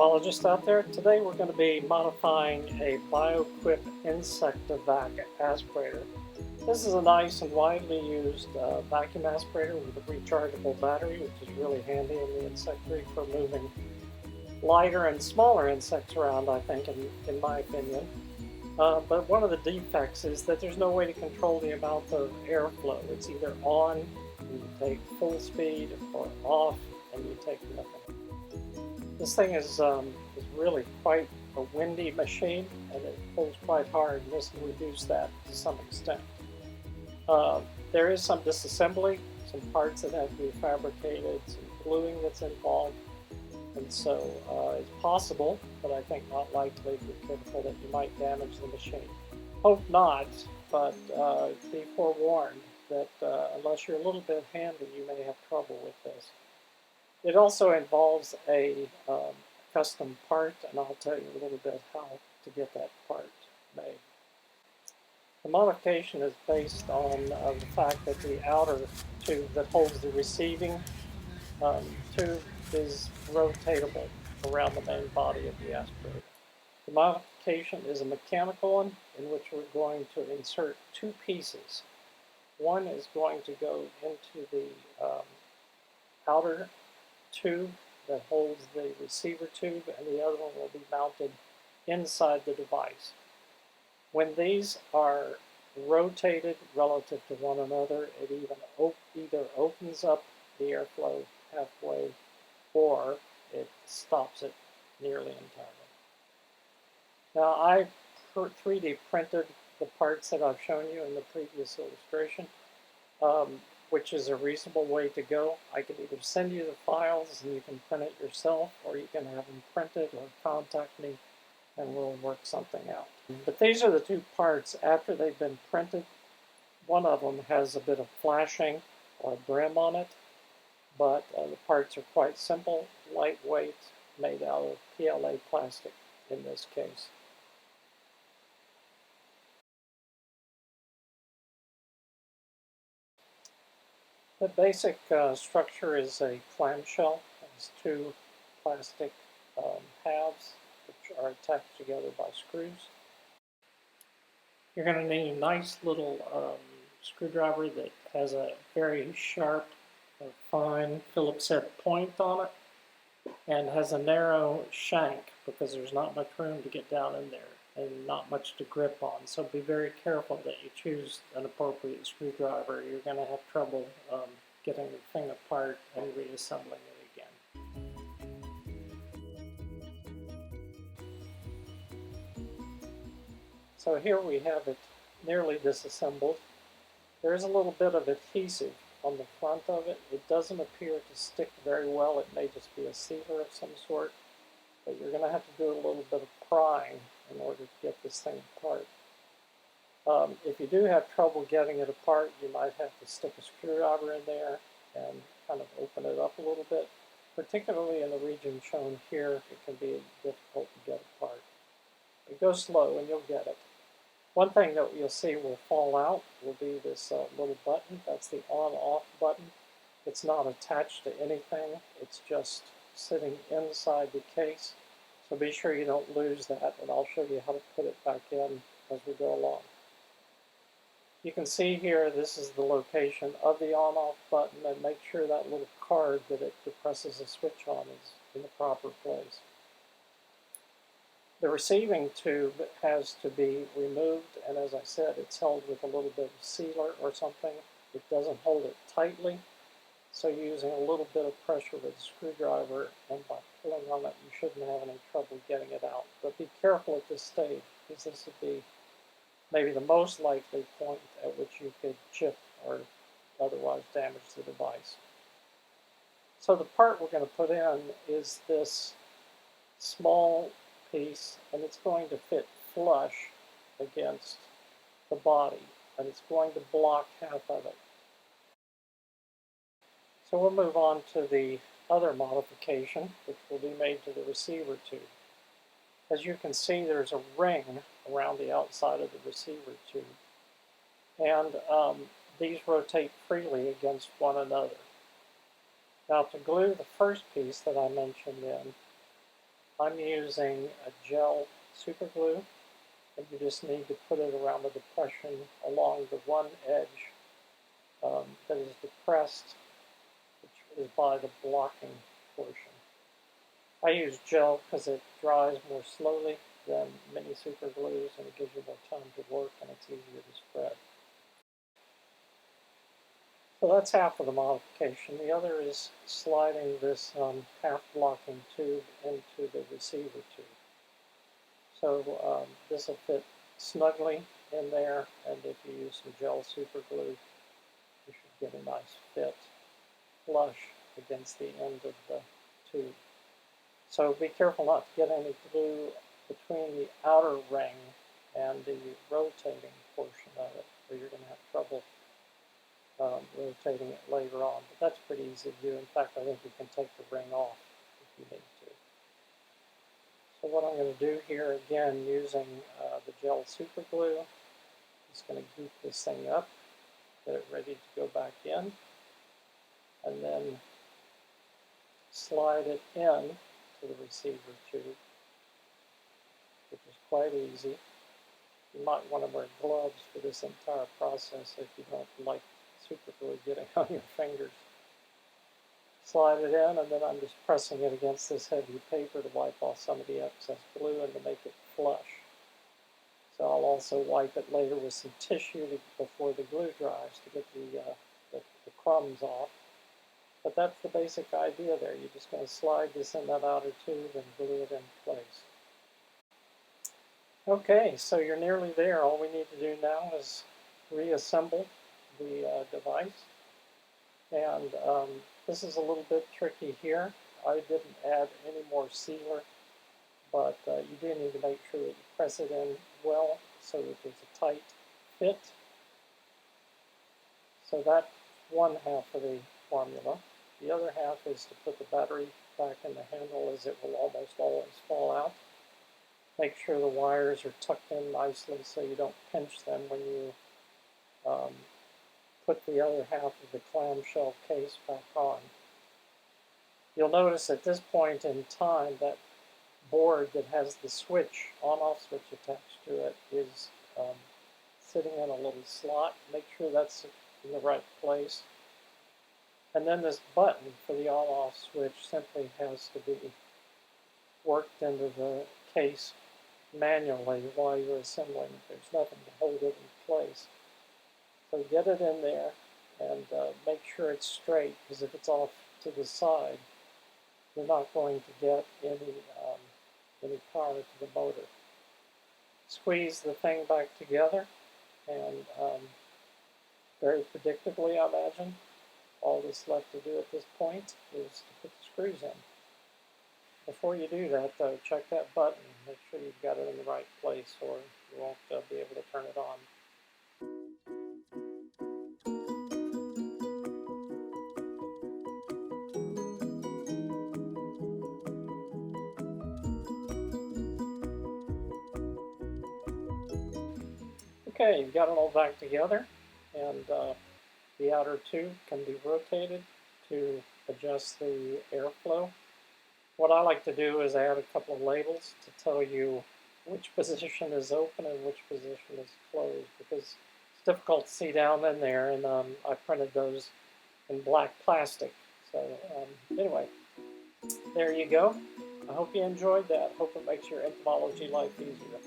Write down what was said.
biologists out there. Today we're going to be modifying a Bioquip InsectaVac aspirator. This is a nice and widely used vacuum aspirator with a rechargeable battery, which is really handy in the insectary for moving lighter and smaller insects around, I think, in my opinion. But one of the defects is that there's no way to control the amount of airflow. It's either on, and you take full speed, or off, and you take nothing. This thing is really quite a windy machine, and it pulls quite hard, and this will reduce that to some extent. There is some disassembly, some parts that have to be fabricated, some gluing that's involved, and so it's possible, but I think not likely, be careful that you might damage the machine. Hope not, but be forewarned that unless you're a little bit handy, you may have trouble with this. It also involves a custom part, and I'll tell you a little bit how to get that part made. The modification is based on the fact that the outer tube that holds the receiving tube is rotatable around the main body of the aspirator. The modification is a mechanical one in which we're going to insert two pieces. One is going to go into the outer tube that holds the receiver tube, and the other one will be mounted inside the device. When these are rotated relative to one another, it either opens up the airflow halfway or it stops it nearly entirely. Now, I 3D printed the parts that I've shown you in the previous illustration, which is a reasonable way to go. I can either send you the files and you can print it yourself, or you can have them printed or contact me and we'll work something out. But these are the two parts after they've been printed. One of them has a bit of flashing or a brim on it, but the parts are quite simple, lightweight, made out of PLA plastic in this case. The basic structure is a clamshell. It has two plastic halves which are attached together by screws. You're going to need a nice little screwdriver that has a very sharp, fine Phillips head point on it and has a narrow shank because there's not much room to get down in there and not much to grip on. So be very careful that you choose an appropriate screwdriver. You're going to have trouble getting the thing apart and reassembling it again. So here we have it nearly disassembled. There is a little bit of adhesive on the front of it. It doesn't appear to stick very well. It may just be a sealer of some sort, but you're going to have to do a little bit of prying in order to get this thing apart. If you do have trouble getting it apart, you might have to stick a screwdriver in there and kind of open it up a little bit. Particularly in the region shown here, it can be difficult to get apart. But go slow and you'll get it. One thing that you'll see will fall out will be this little button. That's the on-off button. It's not attached to anything. It's just sitting inside the case. So be sure you don't lose that, and I'll show you how to put it back in as we go along. You can see here this is the location of the on-off button, and make sure that little card that it depresses a switch on is in the proper place. The receiving tube has to be removed, and as I said, it's held with a little bit of sealer or something. It doesn't hold it tightly, so using a little bit of pressure with a screwdriver and by pulling on it, you shouldn't have any trouble getting it out. But be careful at this stage, because this would be maybe the most likely point at which you could chip or otherwise damage the device. So the part we're going to put in is this small piece, and it's going to fit flush against the body, and it's going to block half of it. So we'll move on to the other modification, which will be made to the receiver tube. As you can see, there's a ring around the outside of the receiver tube, and these rotate freely against one another. Now, to glue the first piece that I mentioned in, I'm using a gel super glue, and you just need to put it around the depression along the one edge that is depressed, which is by the blocking portion. I use gel because it dries more slowly than many super glues, and it gives you more time to work, and it's easier to spread. So that's half of the modification. The other is sliding this half blocking tube into the receiver tube. So this will fit snugly in there, and if you use some gel super glue, you should get a nice fit flush against the end of the tube. So be careful not to get any glue between the outer ring and the rotating portion of it, or you're going to have trouble rotating it later on. But that's pretty easy to do. In fact, I think you can take the ring off if you need to. So what I'm going to do here, again, using the gel super glue, just going to heat this thing up, get it ready to go back in, and then slide it in to the receiver tube, which is quite easy. You might want to wear gloves for this entire process if you don't like super glue getting on your fingers. Slide it in, and then I'm just pressing it against this heavy paper to wipe off some of the excess glue and to make it flush. So I'll also wipe it later with some tissue before the glue dries to get the crumbs off. But that's the basic idea there. You're just going to slide this in that outer tube and glue it in place. Okay, so you're nearly there. All we need to do now is reassemble the device. And this is a little bit tricky here. I didn't add any more sealer, but you do need to make sure that you press it in well so that there's a tight fit. So that's one half of the formula. The other half is to put the battery back in the handle, as it will almost always fall out. Make sure the wires are tucked in nicely so you don't pinch them when you put the other half of the clamshell case back on. You'll notice at this point in time that board that has the switch, on-off switch attached to it, is sitting in a little slot. Make sure that's in the right place. And then this button for the on-off switch simply has to be worked into the case manually while you're assembling. There's nothing to hold it in place. So get it in there and make sure it's straight, because if it's off to the side, you're not going to get any power to the motor. Squeeze the thing back together, and very predictably, I imagine, all that's left to do at this point is to put the screws in. Before you do that, though, check that button. Make sure you've got it in the right place, or you won't be able to turn it on. Okay, you've got it all back together, and the outer tube can be rotated to adjust the airflow. What I like to do is add a couple of labels to tell you which position is open and which position is closed, because it's difficult to see down in there, and I printed those in black plastic. So anyway, there you go. I hope you enjoyed that. Hope it makes your entomology life easier.